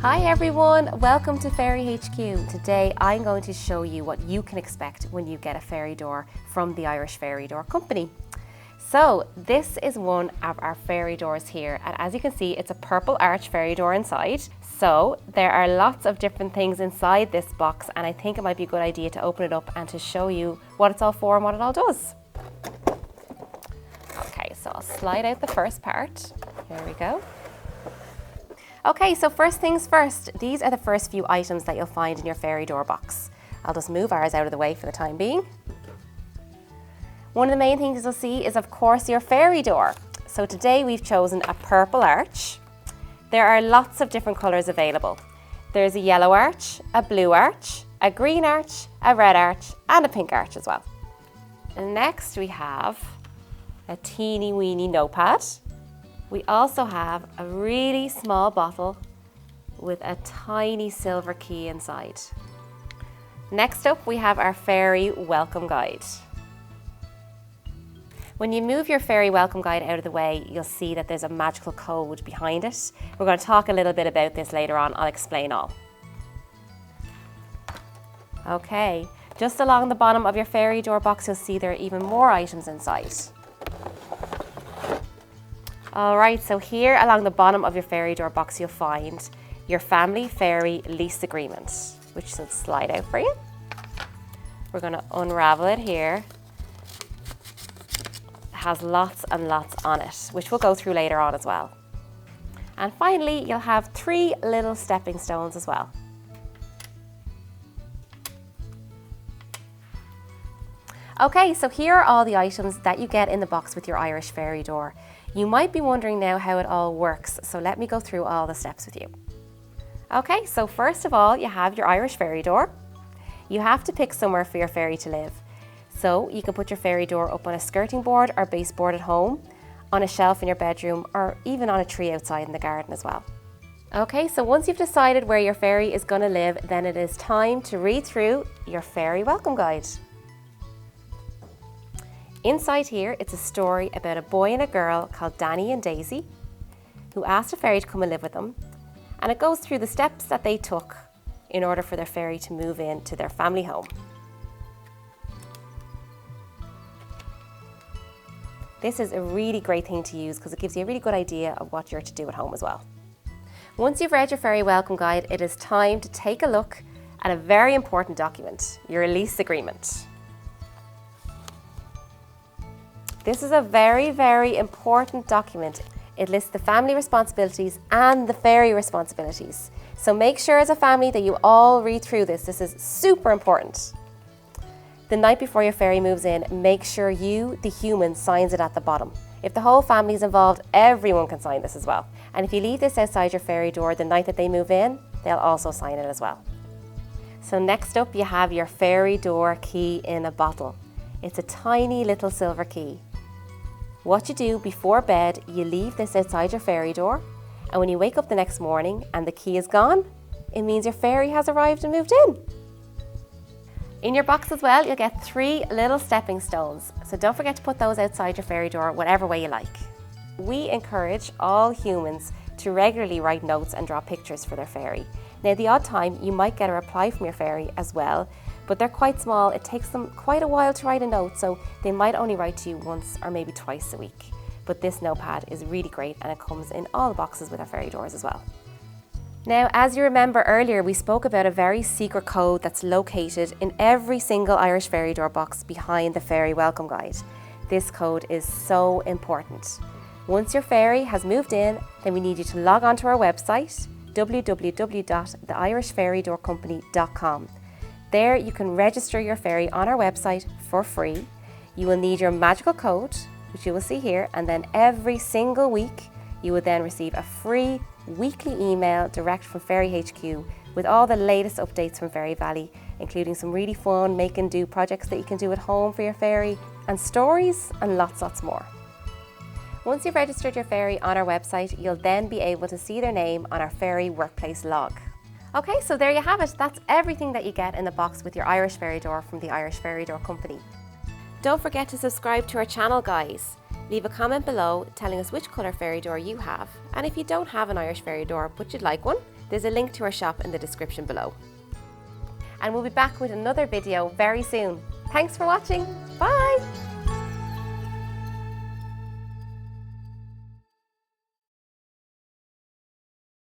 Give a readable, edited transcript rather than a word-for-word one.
Hi everyone, welcome to Fairy HQ. Today I'm going to show you what you can expect when you get a fairy door from the Irish Fairy Door Company. So this is one of our fairy doors here, and as you can see it's a purple arch fairy door inside. So there are lots of different things inside this box, and I think it might be a good idea to open it up and to show you what it's all for and what it all does. Okay, so I'll slide out the first part. Here we go. Okay, so first things first, these are the first few items that you'll find in your fairy door box. I'll just move ours out of the way for the time being. One of the main things you'll see is, of course, your fairy door. So today we've chosen a purple arch. There are lots of different colours available. There's a yellow arch, a blue arch, a green arch, a red arch, and a pink arch as well. And next we have a teeny weeny notepad. We also have a really small bottle with a tiny silver key inside. Next up, we have our fairy welcome guide. When you move your fairy welcome guide out of the way, you'll see that there's a magical code behind it. We're going to talk a little bit about this later on. I'll explain all. Okay, just along the bottom of your fairy door box, you'll see there are even more items inside. Alright, so here along the bottom of your fairy door box you'll find your family fairy lease agreement, which should slide out for you. We're going to unravel it here. It has lots and lots on it, which we'll go through later on as well. And finally, you'll have 3 little stepping stones as well. Okay, so here are all the items that you get in the box with your Irish fairy door. You might be wondering now how it all works, so let me go through all the steps with you. Okay, so first of all, you have your Irish fairy door. You have to pick somewhere for your fairy to live. So you can put your fairy door up on a skirting board or baseboard at home, on a shelf in your bedroom, or even on a tree outside in the garden as well. Okay, so once you've decided where your fairy is going to live, then it is time to read through your fairy welcome guide. Inside here, it's a story about a boy and a girl called Danny and Daisy who asked a fairy to come and live with them, and it goes through the steps that they took in order for their fairy to move into their family home. This is a really great thing to use because it gives you a really good idea of what you're to do at home as well. Once you've read your fairy welcome guide, it is time to take a look at a very important document, your lease agreement. This is a very, very important document. It lists the family responsibilities and the fairy responsibilities. So make sure as a family that you all read through this. This is super important. The night before your fairy moves in, make sure you, the human, signs it at the bottom. If the whole family is involved, everyone can sign this as well. And if you leave this outside your fairy door the night that they move in, they'll also sign it as well. So next up, you have your fairy door key in a bottle. It's a tiny little silver key. What you do before bed, you leave this outside your fairy door, and when you wake up the next morning and the key is gone, it means your fairy has arrived and moved in. In your box as well, you'll get 3 little stepping stones, so don't forget to put those outside your fairy door whatever way you like. We encourage all humans to regularly write notes and draw pictures for their fairy. Now, the odd time you might get a reply from your fairy as well, but they're quite small. It takes them quite a while to write a note, so they might only write to you once or maybe twice a week. But this notepad is really great, and it comes in all the boxes with our fairy doors as well. Now, as you remember earlier, we spoke about a very secret code that's located in every single Irish fairy door box behind the fairy welcome guide. This code is so important. Once your fairy has moved in, then we need you to log on to our website, www.theirishfairydoorcompany.com. There you can register your fairy on our website for free. You will need your magical code, which you will see here, and then every single week you will then receive a free weekly email direct from Fairy HQ with all the latest updates from Fairy Valley, including some really fun make and do projects that you can do at home for your fairy, and stories and lots more. Once you've registered your fairy on our website, you'll then be able to see their name on our fairy workplace log. Okay, so there you have it. That's everything that you get in the box with your Irish fairy door from the Irish Fairy Door Company. Don't forget to subscribe to our channel, guys. Leave a comment below telling us which colour fairy door you have, and if you don't have an Irish fairy door but you'd like one, There's a link to our shop in the description below. And we'll be back with another video very soon. Thanks for watching. Bye!